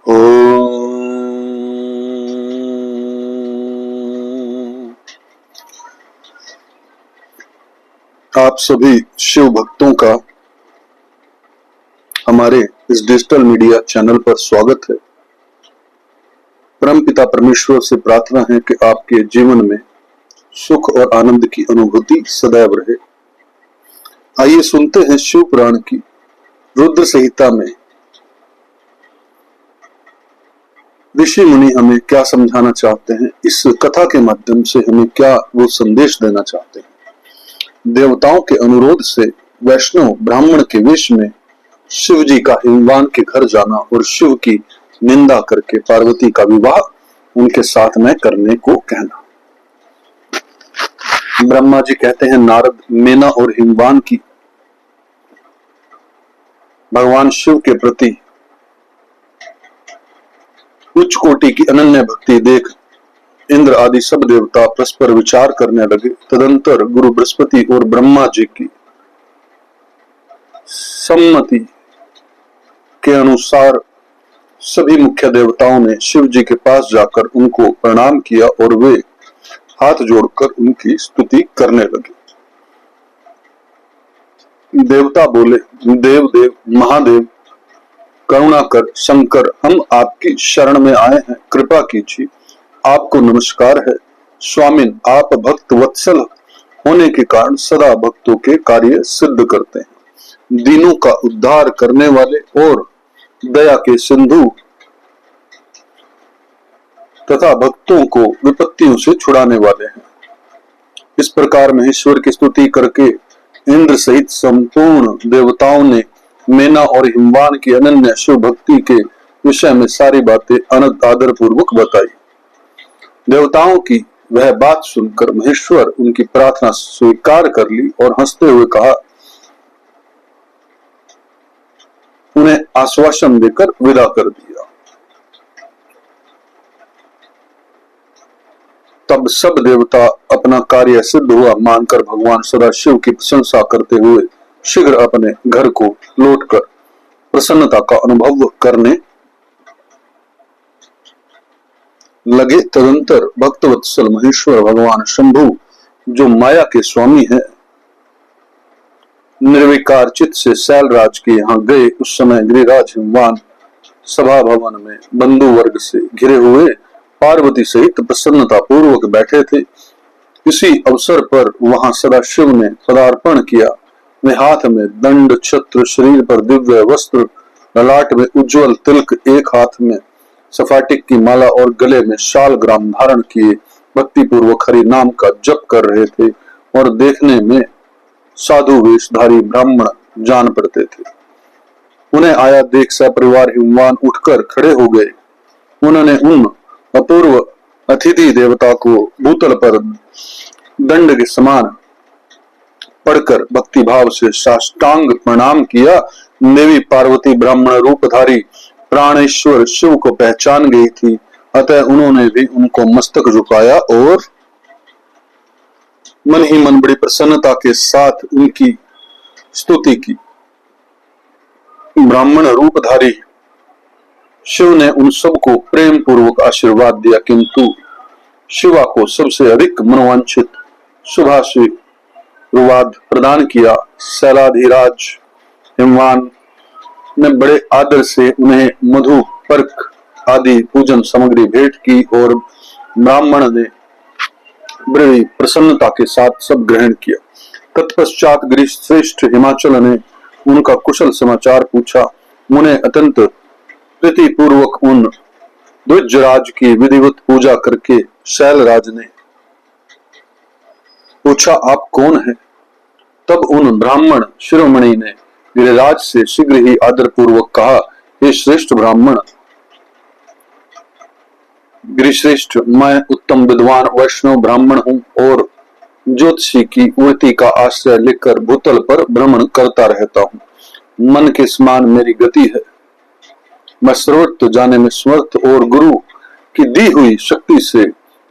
आप सभी शिव भक्तों का हमारे इस डिजिटल मीडिया चैनल पर स्वागत है। परमपिता परमेश्वर से प्रार्थना है कि आपके जीवन में सुख और आनंद की अनुभूति सदैव रहे। आइए सुनते हैं शिव पुराण की रुद्र संहिता में ऋषि मुनि हमें क्या समझाना चाहते हैं, इस कथा के माध्यम से हमें क्या वो संदेश देना चाहते हैं। देवताओं के अनुरोध से वैष्णव ब्राह्मण के वेश में शिव जी का हिमवान के घर जाना और शिव की निंदा करके पार्वती का विवाह उनके साथ में करने को कहना। ब्रह्मा जी कहते हैं नारद, मेना और हिमवान की भगवान शिव के प्रति उच्च कोटि की अनन्य भक्ति देख इंद्र आदि सब देवता परस्पर विचार करने लगे। तदंतर गुरु बृहस्पति और ब्रह्मा जी की सम्मति के अनुसार सभी मुख्य देवताओं ने शिव जी के पास जाकर उनको प्रणाम किया और वे हाथ जोड़कर उनकी स्तुति करने लगे। देवता बोले, देव देव महादेव करुणा कर शंकर, हम आपकी शरण में आए हैं, कृपा कीजिए। आपको नमस्कार है। स्वामिन, आप भक्त वत्सल होने के कारण सदा भक्तों के कार्य सिद्ध करते हैं। दीनों का उद्धार करने वाले और दया के सिंधु तथा भक्तों को विपत्तियों से छुड़ाने वाले हैं। इस प्रकार महेश्वर की स्तुति करके इंद्र सहित संपूर्ण देवताओं ने मेना और हिमवान की अनन्य शिव भक्ति के विषय में सारी बातें आदर पूर्वक बताई। देवताओं की वह बात सुनकर महेश्वर उनकी प्रार्थना स्वीकार कर ली और हंसते हुए कहा, उन्हें आश्वासन देकर विदा कर दिया। तब सब देवता अपना कार्य सिद्ध हुआ मानकर भगवान सदाशिव की प्रशंसा करते हुए शीघ्र अपने घर को लौटकर प्रसन्नता का अनुभव करने लगे। तदंतर भक्तवत्सल महेश्वर भगवान शंभु, जो माया के स्वामी है, निर्विकार चित्त से शैलराज के यहाँ गए। उस समय गिरिराज हिमवान सभा भवन में बंधु वर्ग से घिरे हुए पार्वती सहित प्रसन्नता पूर्वक बैठे थे। इसी अवसर पर वहां सदाशिव ने पदार्पण किया। वे हाथ में दंड छत्र, शरीर पर दिव्य वस्त्र, ललाट में उज्जवल तिलक, एक हाथ में सफाटिक की माला और गले में शाल ग्राम धारण किए भक्ति पूर्वक हरि नाम का जप कर रहे थे और देखने में साधु वेशधारी ब्राह्मण जान पड़ते थे। उन्हें आया देख सपरिवार हिमवान उठकर खड़े हो गए। उन्होंने उन अपूर्व अतिथि देवता को भूतल पर दंड के समान पढ़कर भक्ति भाव से साष्टांग प्रणाम किया। देवी पार्वती ब्राह्मण रूपधारी प्राणेश्वर शिव को पहचान गई थी, अतः उन्होंने भी उनको मस्तक झुकाया और मन ही मन बड़ी प्रसन्नता के साथ उनकी स्तुति की। ब्राह्मण रूपधारी शिव ने उन सबको प्रेम पूर्वक आशीर्वाद दिया, किंतु शिवा को सबसे अधिक मनोवांछित शुभाशीर्वाद प्रदान किया। शैलाधिराज हिमवान ने बड़े आदर से उन्हें मधु पर्क आदि पूजन सामग्री भेंट की और ब्राह्मण ने बड़ी प्रसन्नता के साथ सब ग्रहण किया। तत्पश्चात गिरिश्रेष्ठ हिमाचल ने उनका कुशल समाचार पूछा। उन्हें अत्यंत प्रीति पूर्वक उन द्विजराज की विधिवत पूजा करके शैलराज ने पूछा, आप कौन हैं? तब उन ब्राह्मण शिरोमणि ने गिरिराज से शीघ्र ही आदर पूर्वक कहा, हे श्रेष्ठ ब्राह्मण गिरिश्रेष्ठ, मैं उत्तम विद्वान वैष्णव ब्राह्मण हूँ और ज्योतिषी की उन्नति का आश्रय लेकर भूतल पर भ्रमण करता रहता हूँ। मन के समान मेरी गति है। मैं सर्वत्र जाने में समर्थ और गुरु की दी हुई शक्ति से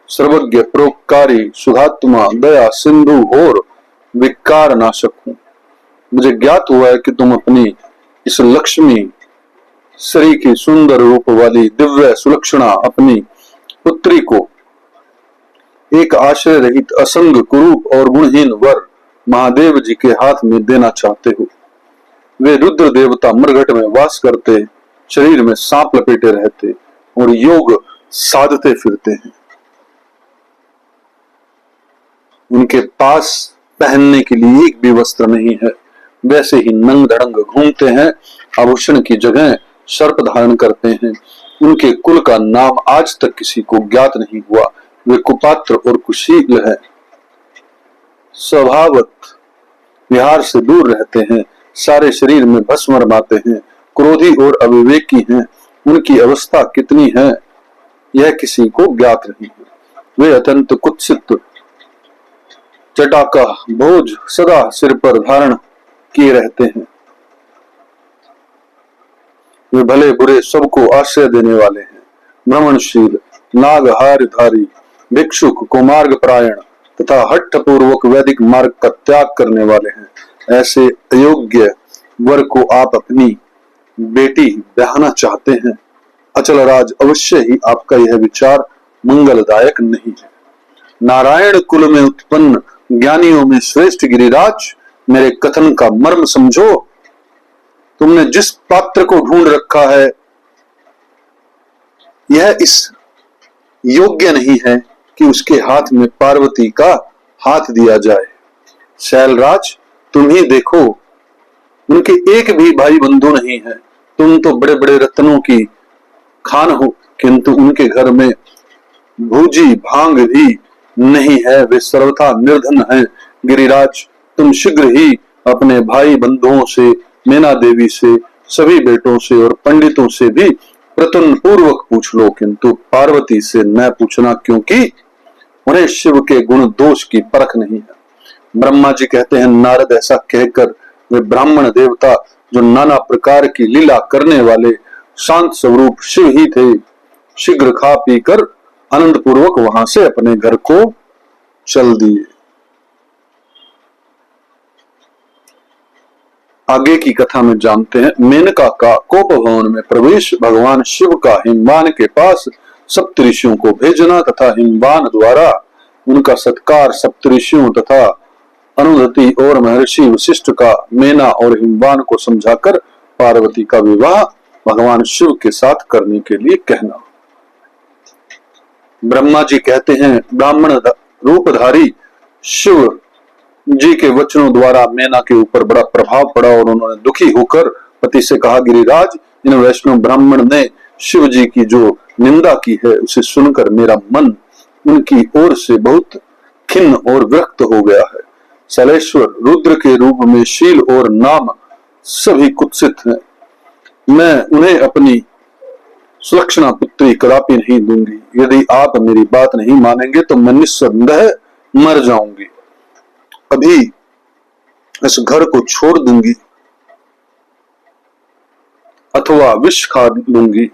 सर्वज्ञ, परोपकारी, सुधात्मा, दया सिंधु और विकार नाशक हूँ। मुझे ज्ञात हुआ है कि तुम अपनी इस लक्ष्मी श्री की सुंदर रूप वाली दिव्य सुलक्षणा अपनी पुत्री को एक आश्रय रहित असंग कुरूप और गुणहीन वर महादेव जी के हाथ में देना चाहते हो। वे रुद्र देवता मरघट में वास करते, शरीर में सांप लपेटे रहते और योग साधते फिरते हैं। उनके पास पहनने के लिए एक भी वस्त्र नहीं है, वैसे ही नंग धड़ंग घूमते हैं, आभूषण की जगह सर्प धारण करते हैं। उनके कुल का नाम आज तक किसी को ज्ञात नहीं हुआ। वे कुपात्र और कुशील है, स्वभावत विहार से दूर रहते हैं, सारे शरीर में भस्म रमाते हैं, क्रोधी और अविवेकी हैं। उनकी अवस्था कितनी है यह किसी को ज्ञात नहीं है। वे अत्यंत कुत्सित जटाका बोझ सदा सिर पर धारण किए रहते हैं। वे भले बुरे सबको आश्रय देने वाले हैं, भ्रमणशील, नागहारधारी, भिक्षुक को मार्ग परायण तथा हठ पूर्वक वैदिक मार्ग का त्याग करने वाले हैं। ऐसे अयोग्य वर को आप अपनी बेटी ब्याहना चाहते हैं। अचल राज, अवश्य ही आपका यह विचार मंगलदायक नहीं है। नारायण कुल में उत्पन्न ज्ञानियों में श्रेष्ठ गिरिराज, मेरे कथन का मर्म समझो। तुमने जिस पात्र को ढूंढ रखा है यह इस योग्य नहीं है कि उसके हाथ में पार्वती का हाथ दिया जाए। शैलराज, तुम ही देखो, उनके एक भी भाई बंधु नहीं है। तुम तो बड़े बड़े रत्नों की खान हो, किंतु उनके घर में भूजी भांग भी नहीं है, वे सर्वथा निर्धन हैं। गिरिराज, तुम शीघ्र ही अपने भाई बंधुओं से, मैना देवी से, सभी बेटों से और पंडितों से भी प्रतुन पूर्वक पूछ लो, किंतु पार्वती से न पूछना, क्योंकि उन्हें शिव के गुण दोष की परख नहीं है। ब्रह्मा जी कहते हैं, नारद ऐसा कहकर वे ब्राह्मण देवता जो नाना प्रकार की लीला करने वाले शांत स्वरूप शिव ही थे, शीघ्र खा पी कर आनंद पूर्वक वहां से अपने घर को चल दिए। आगे की कथा में जानते हैं, मेनका का कोप भवन में प्रवेश, भगवान शिव का हिमवान के पास सप्तऋषियों को भेजना तथा हिमवान द्वारा उनका सत्कार, सप्तऋषियों तथा अनुधति और महर्षि वशिष्ठ का मेना और हिमवान को समझाकर पार्वती का विवाह भगवान शिव के साथ करने के लिए कहना। ब्रह्मा जी कहते हैं, ब्राह्मण रूपधारी शिव जी के वचनों द्वारा मेना के ऊपर बड़ा प्रभाव पड़ा और उन्होंने दुखी होकर पति से कहा, गिरिराज, इन वैष्णव ब्राह्मण ने शिव जी की जो निंदा की है उसे सुनकर मेरा मन उनकी ओर से बहुत खिन्न और विरक्त हो गया है। सलेश्वर रुद्र के रूप में शील और नाम सभी कुत्सित हैं। मैं उन्हें अपनी सुलक्षणा पुत्री कदापि नहीं दूंगी। यदि आप मेरी बात नहीं मानेंगे तो मैं निस्संदेह मर जाऊंगी। अभी इस घर को छोड़ दूंगी अथवा विष खा लूंगी।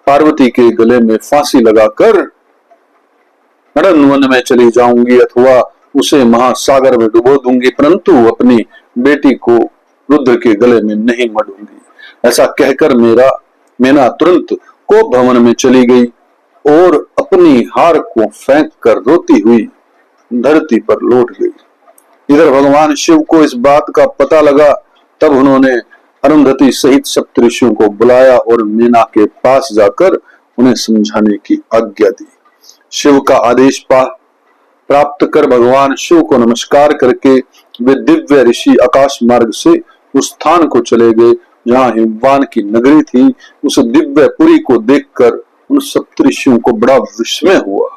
पार्वती के गले में फांसी लगाकर नड़न वन में चली जाऊंगी अथवा उसे महासागर में डुबो दूंगी, परंतु अपनी बेटी को रुद्र के गले में नहीं मरूंगी। ऐसा कहकर मेना तुरंत कोप भवन में चली गई और अपनी हार को फेंक कर रोती हुई धरती पर लौट गई। इधर भगवान शिव को इस बात का पता लगा, तब उन्होंने अरुंधति सहित सप्तऋषियों को बुलाया और मेना के पास जाकर उन्हें समझाने की आज्ञा दी। शिव का आदेश प्राप्त कर भगवान शिव को नमस्कार करके वे दिव्य ऋषि आकाश मार्ग से उस स्थान को चले गए जहां हिमवान की नगरी थी। उस दिव्य पुरी को देखकर उन सप्तऋषियों को बड़ा विस्मय हुआ।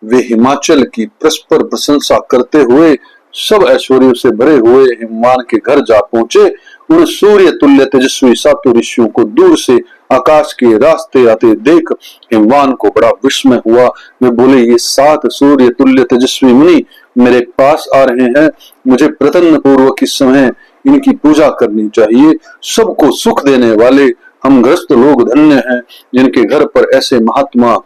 वे हिमाचल की परस्पर प्रशंसा करते हुए सब ऐश्वर्यों से भरे हुए हिमवान के घर जा पहुंचे। उन सूर्य तुल्य तेजस्वी सातों ऋषियों को दूर से आकाश के रास्ते आते देख हिमवान को बड़ा विस्मय हुआ। वे बोले, ये 7 सूर्य तुल्य तेजस्वी मुनि मेरे पास आ रहे हैं। मुझे प्रसन्न पूर्वक इस समय इनकी पूजा करनी चाहिए। सबको सुख देने वाले हम ग्रस्त लोग धन्य हैं, जिनके घर पर ऐसे महात्मा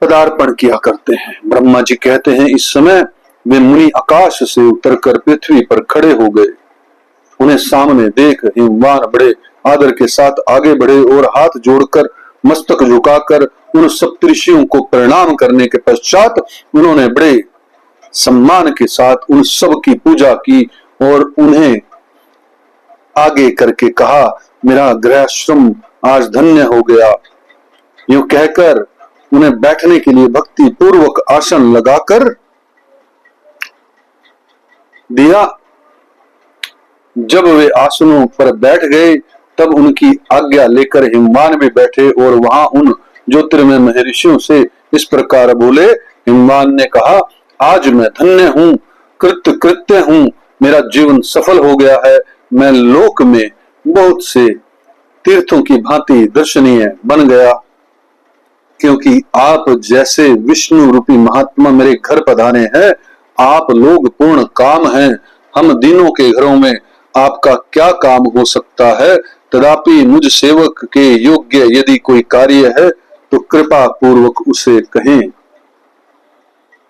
पदार्पण किया करते हैं। ब्रह्मा जी कहते हैं, इस समय वे मुनि आकाश से उतरकर पृथ्वी पर खड़े हो गए उन्हें सामने देख हिमवान बड़े आदर के साथ आगे बढ़े और हाथ जोड़कर मस्तक झुकाकर उन सप्तऋषियों को प्रणाम करने के पश्चात उन्होंने बड़े सम्मान के साथ उन सब की पूजा की और उन्हें आगे करके कहा, मेरा गृहश्रम आज धन्य हो गया। यूं कहकर उन्हें बैठने के लिए भक्ति पूर्वक आसन लगाकर दिया। जब वे आसनों पर बैठ गए तब उनकी आज्ञा लेकर हिमवान भी बैठे और वहां उन ज्योतिर्मय महर्षियों से इस प्रकार बोले। हिमवान ने कहा, आज मैं धन्य हूँ, कृत्य हूँ, मेरा जीवन सफल हो गया है। मैं लोक में बहुत से तीर्थों की भांति दर्शनीय बन गया, क्योंकि आप जैसे विष्णु रूपी महात्मा मेरे घर पधारे हैं। आप लोग पूर्ण काम हैं, हम दीनों के घरों में आपका क्या काम हो सकता है। तथापि मुझ सेवक के योग्य यदि कोई कार्य है तो कृपा पूर्वक उसे कहें,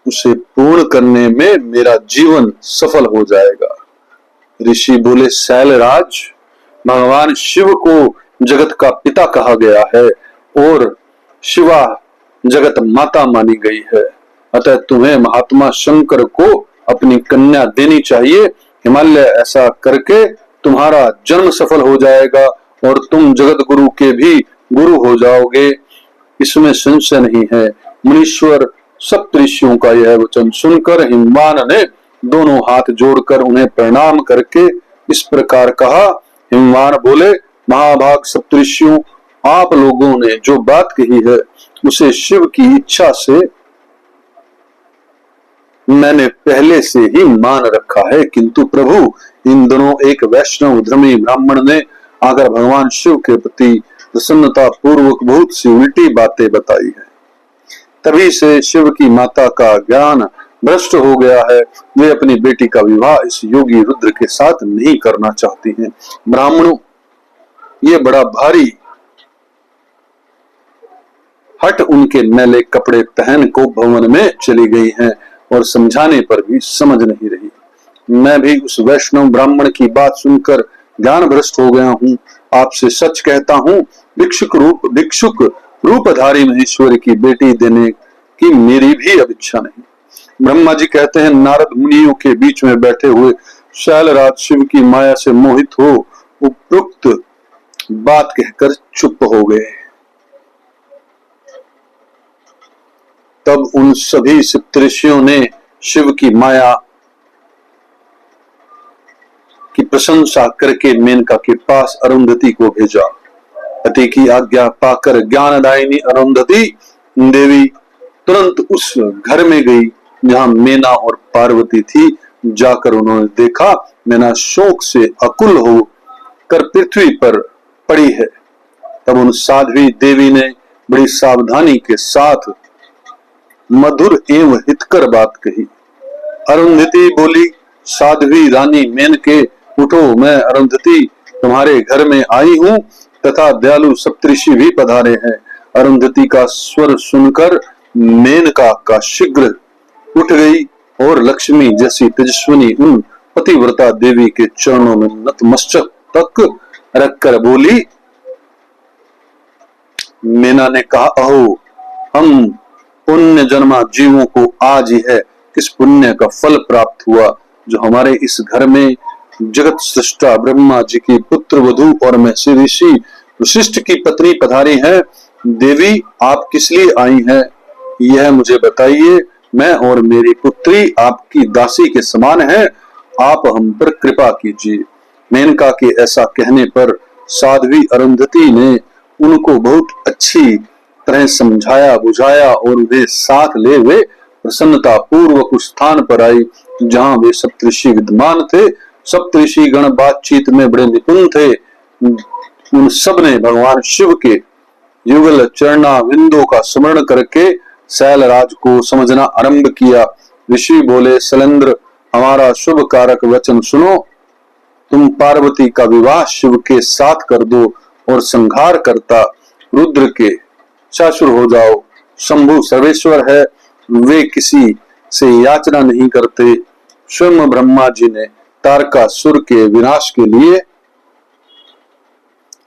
उसे पूर्ण करने में मेरा जीवन सफल हो जाएगा। ऋषि बोले, शैलराज, भगवान शिव को जगत का पिता कहा गया है और शिवा जगत माता मानी गई है, अतः तुम्हें महात्मा शंकर को अपनी कन्या देनी चाहिए। हिमालय ऐसा करके तुम्हारा जन्म सफल हो जाएगा और तुम जगत गुरु के भी गुरु हो जाओगे, इसमें संशय नहीं है। मुनीश्वर सप्तऋषियों का यह वचन सुनकर हिमवान ने दोनों हाथ जोड़कर उन्हें प्रणाम करके इस प्रकार कहा। हिमवान बोले, महाभाग सप्तऋषियों, आप लोगों ने जो बात कही है उसे शिव की इच्छा से मैंने पहले से ही मान रखा है, किंतु प्रभु, इन दोनों एक वैष्णव धर्मी ब्राह्मण ने आकर भगवान शिव के प्रति प्रसन्नता पूर्वक बहुत सी उल्टी बातें बताई है। तभी से शिव की माता का ज्ञान भ्रष्ट हो गया है। वे अपनी बेटी का विवाह इस योगी रुद्र के साथ नहीं करना चाहती हैं। ब्राह्मणों, ये बड़ा भारी हट उनके मैले कपड़े पहन को भवन में चली गई हैं और समझाने पर भी समझ नहीं रही। मैं भी उस वैष्णव ब्राह्मण की बात सुनकर ज्ञान भ्रष्ट हो गया हूँ। आपसे सच कहता हूँ, भिक्षुक रूपधारी महेश्वर की बेटी देने की मेरी भी अब इच्छा नहीं। ब्रह्मा जी कहते हैं, नारद मुनियों के बीच में बैठे हुए शैलराज शिव की माया से मोहित हो उपरोक्त बात कहकर चुप हो गए। तब उन सभी सप्तऋषियों ने शिव की माया की प्रशंसा करके मेनका के पास अरुंधति को भेजा। पति की आज्ञा पाकर ज्ञानदायिनी अरुंधति देवी तुरंत उस घर में गई जहां मेना और पार्वती थी। जाकर उन्होंने देखा मेना शोक से अकुल हो कर पृथ्वी पर पड़ी है। तब उन साध्वी देवी ने बड़ी सावधानी के साथ मधुर एवं हितकर बात कही। अरुंधति बोली, साध्वी रानी मेनके, उठो, मैं अरुंधति तुम्हारे घर में आई हूँ तथा दयालु सप्तऋषि भी पधारे हैं। अरुंधति का स्वर सुनकर मेनका का शीघ्र उठ गई और लक्ष्मी जैसी तेजस्विनी उन पतिव्रता देवी के चरणों में नतमस्तक तक रखकर बोली। मेना ने कहा, अहो, हम पुण्य जन्मा जीवों को आज यह किस पुण्य का फल प्राप्त हुआ जो हमारे इस घर में जगत सृष्टा ब्रह्मा जी की पुत्र वधू और महर्षि ऋषि वशिष्ठ की पत्नी पधारी है। देवी, आप किस लिए आई हैं, यह मुझे बताइए। मैं और मेरी पुत्री आपकी दासी के समान है, आप हम पर कृपा कीजिए। मेनका के ऐसा कहने पर साध्वी अरुंधति ने उनको बहुत अच्छी तरह समझाया बुझाया और वे साथ ले वे प्रसन्नता पूर्वक उस स्थान पर आई जहां वे सप्तऋषि विद्यमान थे। सप्तऋषि गण बातचीत में बड़े निपुण थे। उन सब ने भगवान शिव के युगल चरणा बिंदु का स्मरण करके शैलराज को समझना आरंभ किया। ऋषि बोले, शैलेंद्र, हमारा शुभ कारक वचन सुनो। तुम पार्वती का विवाह शिव के साथ कर दो और संहार करता रुद्र के ससुर हो जाओ। शंभु सर्वेश्वर है, वे किसी से याचना नहीं करते। स्वयं ब्रह्मा जी ने तारकासुर के विनाश के लिए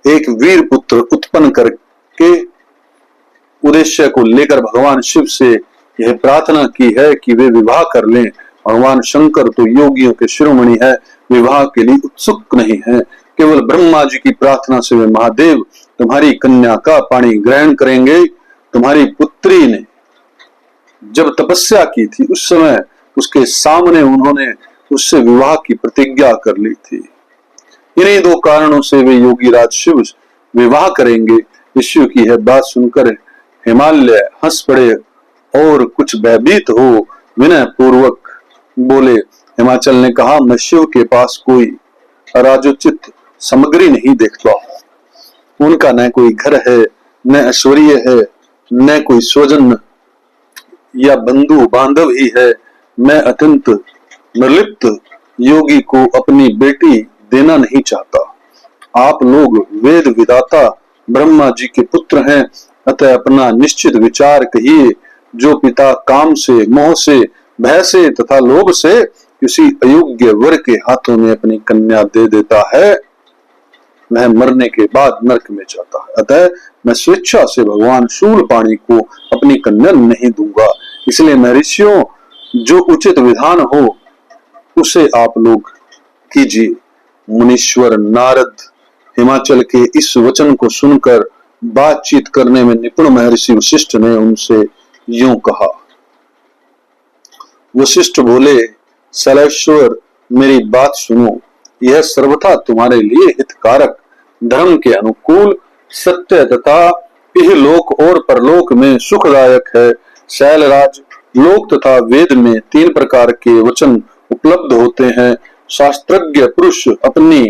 एक वीर पुत्र उत्पन्न करके उद्देश्य को लेकर भगवान शिव से यह प्रार्थना की है कि वे विवाह कर लें। भगवान शंकर तो योगियों के शिरोमणि है, विवाह के लिए उत्सुक नहीं है। केवल ब्रह्मा जी की प्रार्थना से वे महादेव तुम्हारी कन्या का पाणी ग्रहण करेंगे। तुम्हारी पुत्री ने जब तपस्या की थी उस समय उसके सामने उन्होंने उससे विवाह की प्रतिज्ञा कर ली थी। इन्हीं दो कारणों से वे योगी राज शिव विवाह करेंगे। शिव की यह बात सुनकर हिमालय हंस पड़े और कुछ भयभीत हो विनय पूर्वक बोले। हिमाचल ने कहा, मैं शिव के पास कोई राजोचित सामग्री नहीं देखता। उनका न कोई घर है, न ऐश्वर्य है, न कोई स्वजन या बंधु बांधव ही है। मैं अत्यंत निर्लिप्त योगी को अपनी बेटी देना नहीं चाहता। आप लोग वेद विदाता ब्रह्मा जी के पुत्र हैं, अतः अपना निश्चित विचार कहिए। जो पिता काम से, मोह से, भय से तथा लोभ से किसी अयोग्य वर के हाथों में अपनी कन्या दे देता है, वह मरने के बाद नरक में जाता है। अतः मैं स्वेच्छा से भगवान शूलपाणी को अपनी कन्या नहीं दूंगा। इसलिए महर्षियों, जो उचित विधान हो उसे आप लोग कीजिए। मुनीश्वर नारद हिमाचल के इस वचन को सुनकर बातचीत करने में निपुण महर्षि वशिष्ठ ने उनसे यूं कहा। वशिष्ठ बोले, शैलेश्वर मेरी बात सुनो। यह सर्वथा तुम्हारे लिए हितकारक, धर्म के अनुकूल, सत्य तथा इहलोक और परलोक में सुखदायक है। शैलराज, लोक तथा वेद में 3 प्रकार के वचन उपलब्ध होते हैं। शास्त्रज्ञ पुरुष अपनी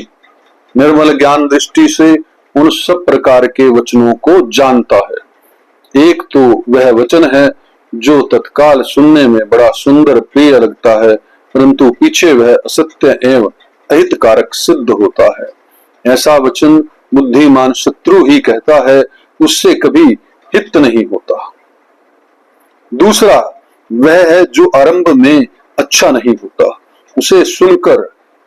निर्मल ज्ञान दृष्टि से उन सब प्रकार के वचनों को जानता है। एक तो वह वचन है जो तत्काल सुनने में बड़ा सुंदर प्रिय लगता है, परंतु पीछे वह असत्य एवं अहितकारक सिद्ध होता है। ऐसा वचन बुद्धिमान शत्रु ही कहता है, उससे कभी हित नहीं होता। दूसरा वह है जो आरंभ में अच्छा नहीं होता, उसे सुनकर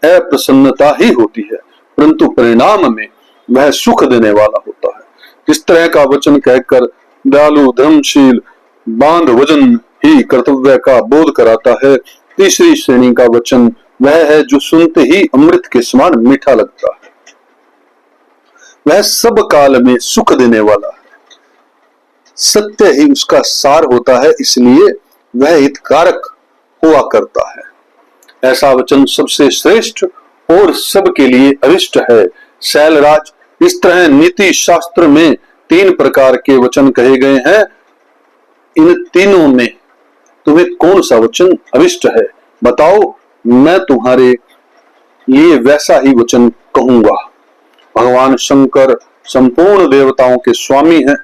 अप्रसन्नता ही होती है, परंतु परिणाम में वह सुख देने वाला होता है। इस तरह का वचन कहकर दयालु धर्मशील बांध वजन ही कर्तव्य का बोध कराता है। तीसरी श्रेणी का वचन वह है जो सुनते ही अमृत के समान मीठा लगता है, वह सब काल में सुख देने वाला है। सत्य ही उसका सार होता है, इसलिए वह हितकारक हुआ करता है। ऐसा वचन सबसे श्रेष्ठ और सबके लिए अभिष्ट है। शैलराज, इस तरह नीति शास्त्र में 3 प्रकार के वचन कहे गए हैं। इन तीनों में तुम्हें कौन सा वचन अभिष्ट है, बताओ, मैं तुम्हारे लिए वैसा ही वचन कहूंगा। भगवान शंकर संपूर्ण देवताओं के स्वामी हैं,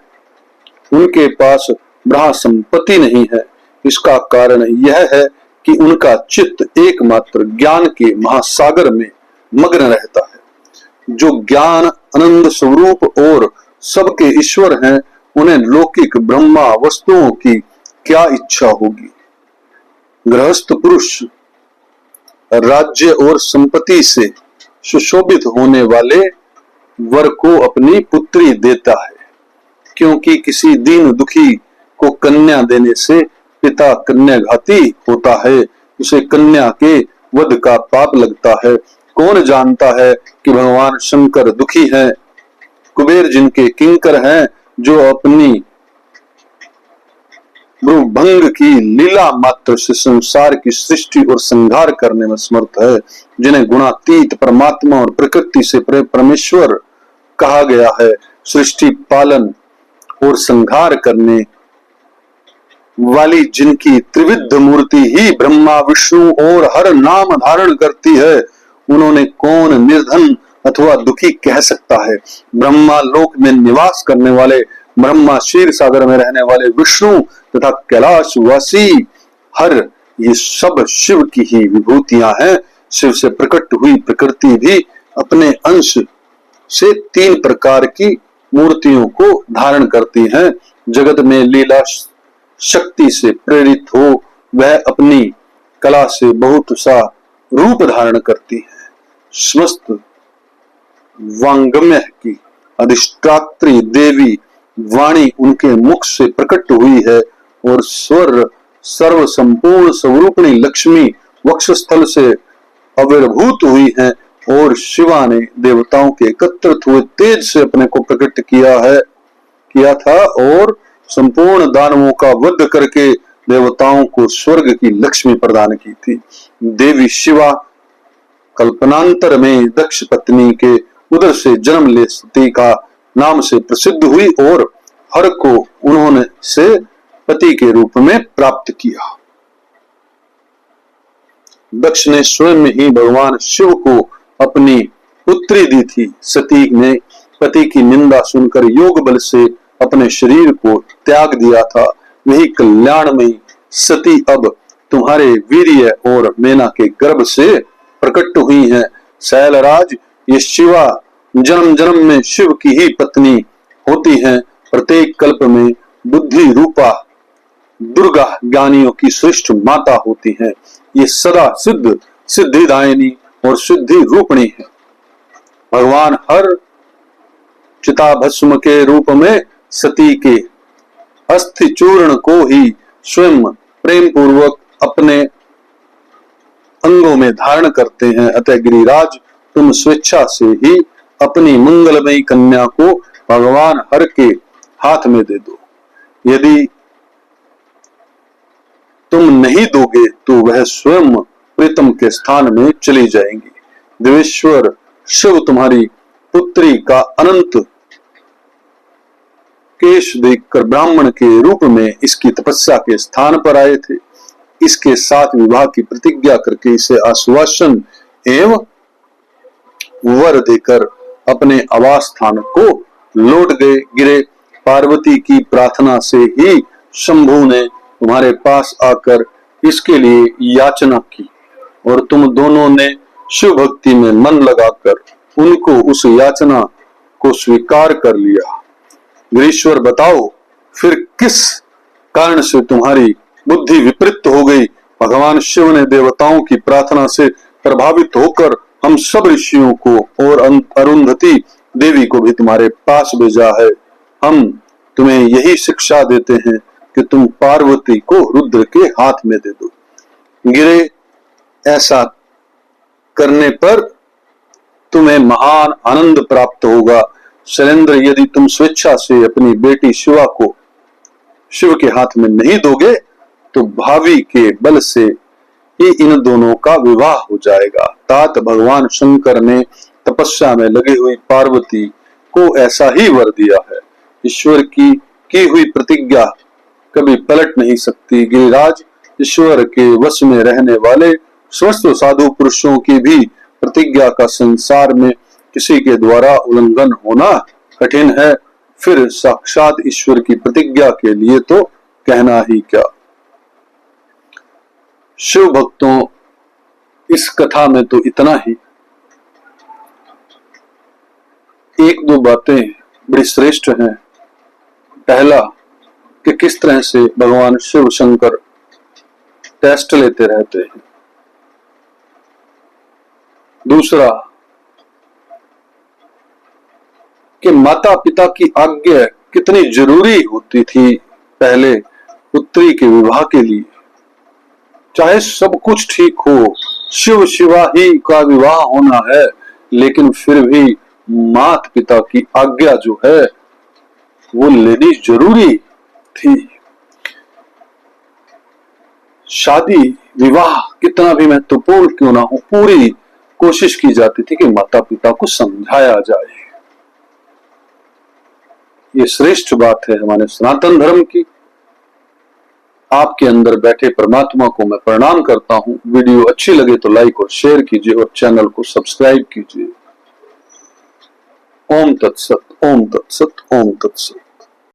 उनके पास ब्रह्म संपत्ति नहीं है। इसका कारण यह है कि उनका चित्त एकमात्र ज्ञान के महासागर में मग्न रहता है। जो ज्ञान आनंद स्वरूप और सबके ईश्वर हैं, उन्हें लौकिक ब्रह्मा वस्तुओं की क्या इच्छा होगी। गृहस्थ पुरुष राज्य और संपत्ति से सुशोभित होने वाले वर को अपनी पुत्री देता है, क्योंकि किसी दीन दुखी को कन्या देने से पिता कन्याघाती होता है, उसे कन्या के वध का पाप लगता है। कौन जानता है कि भगवान शंकर दुखी हैं, कुबेर जिनके किंकर हैं, जो अपनी भंग की लीला मात्र से संसार की सृष्टि और संहार करने में समर्थ है, जिन्हें गुणातीत परमात्मा और प्रकृति से परमेश्वर कहा गया है। सृष्टि पालन और संहार करने वाली जिनकी त्रिविध मूर्ति ही ब्रह्मा विष्णु और हर नाम धारण करती है, उन्होंने कौन निर्धन अथवा दुखी कह सकता है। ब्रह्मा लोक में निवास करने वाले ब्रह्मा, क्षीर सागर में रहने वाले विष्णु तथा कैलाशवासी हर, ये सब शिव की ही विभूतियां हैं। शिव से प्रकट हुई प्रकृति भी अपने अंश से 3 प्रकार की मूर्तियों को धारण करती हैं। जगत में लीला शक्ति से प्रेरित हो वह अपनी कला से बहुत सा रूप धारण करती है। समस्त वांगमय की अधिष्ठात्री देवी वाणी उनके मुख से प्रकट हुई है और स्वर सर्व संपूर्ण स्वरूपिणी लक्ष्मी वक्षस्थल से आविर्भूत हुई है और शिवा ने देवताओं के एकत्रित हुए तेज से अपने को प्रकट किया था और संपूर्ण दानवों का वध करके देवताओं को स्वर्ग की लक्ष्मी प्रदान की थी। देवी शिवा कल्पनांतर में दक्ष पत्नी के उदर से जन्म ले सती का नाम से प्रसिद्ध हुई और हर को उन्होंने से पति के रूप में प्राप्त किया। दक्ष ने स्वयं ही भगवान शिव को अपनी पुत्री दी थी। सती ने पति की निंदा सुनकर योग बल से अपने शरीर को त्याग दिया था। वही कल्याणमयी सती अब तुम्हारे वीर्य और मेना के गर्भ से प्रकट हुई है। शैलराज, ये शिवा जन्म जन्म में शिव की ही पत्नी होती हैं। प्रत्येक कल्प में बुद्धि रूपा दुर्गा ज्ञानियों की श्रेष्ठ माता होती हैं। ये सदा सिद्ध सिद्धिदायिनी और सिद्धि रूपणी है। भगवान हर चिताभस्म के रूप में सती के अस्थि चूर्ण को ही स्वयं प्रेम पूर्वक अपने अंगों में धारण करते हैं। अतः गिरिराज, तुम स्वेच्छा से ही अपनी मंगलमयी कन्या को भगवान हर के हाथ में दे दो। यदि तुम नहीं दोगे तो वह स्वयं प्रीतम के स्थान में चली जाएंगी। देवेश्वर शिव तुम्हारी पुत्री का अनंत केश देखकर ब्राह्मण के रूप में इसकी तपस्या के स्थान पर आए थे। इसके साथ विवाह की प्रतिज्ञा करके इसे आश्वासन एवं वर देकर अपने आवास स्थान को लौट गए। गिरे, पार्वती की प्रार्थना से ही शंभु ने तुम्हारे पास आकर इसके लिए याचना की और तुम दोनों ने शिव भक्ति में मन लगाकर उनको उस याचना को स्वीकार कर लिया। गिरीश्वर, बताओ फिर किस कारण से तुम्हारी बुद्धि विपरीत हो गई। भगवान शिव ने देवताओं की प्रार्थना से प्रभावित होकर हम सब ऋषियों को और अरुंधति देवी को भी तुम्हारे पास भेजा है। हम तुम्हें यही शिक्षा देते हैं कि तुम पार्वती को रुद्र के हाथ में दे दो। गिरे, ऐसा करने पर तुम्हें महान आनंद प्राप्त होगा। शैलेंद्र, यदि तुम स्वेच्छा से अपनी बेटी शिवा को शिव के हाथ में नहीं दोगे तो भावी के बल से ही इन दोनों का विवाह हो जाएगा। तात भगवान शंकर ने तपस्या में लगी हुई पार्वती को ऐसा ही वर दिया है। ईश्वर की हुई प्रतिज्ञा कभी पलट नहीं सकती। गिरिराज, ईश्वर के वश में रहने वाले समस्त साधु पुरुषों की भी प्रतिज्ञा का संसार में किसी के द्वारा उल्लंघन होना कठिन है। फिर साक्षात ईश्वर की प्रतिज्ञा के लिए तो कहना ही क्या। शिव भक्तों, इस कथा में तो इतना ही। एक दो बातें बड़ी श्रेष्ठ हैं। पहला कि किस तरह से भगवान शिव शंकर टेस्ट लेते रहते हैं। दूसरा कि माता पिता की आज्ञा कितनी जरूरी होती थी पहले पुत्री के विवाह के लिए। चाहे सब कुछ ठीक हो, शिव शिवा ही का विवाह होना है, लेकिन फिर भी माता पिता की आज्ञा जो है वो लेनी जरूरी थी। शादी विवाह कितना भी महत्वपूर्ण क्यों ना हो, पूरी कोशिश की जाती थी कि माता पिता को समझाया जाए। ये श्रेष्ठ बात है हमारे सनातन धर्म की। आपके अंदर बैठे परमात्मा को मैं प्रणाम करता हूं। वीडियो अच्छी लगे तो लाइक और शेयर कीजिए और चैनल को सब्सक्राइब कीजिए। ओम तत्सत, ओम तत्सत, ओम तत्सत।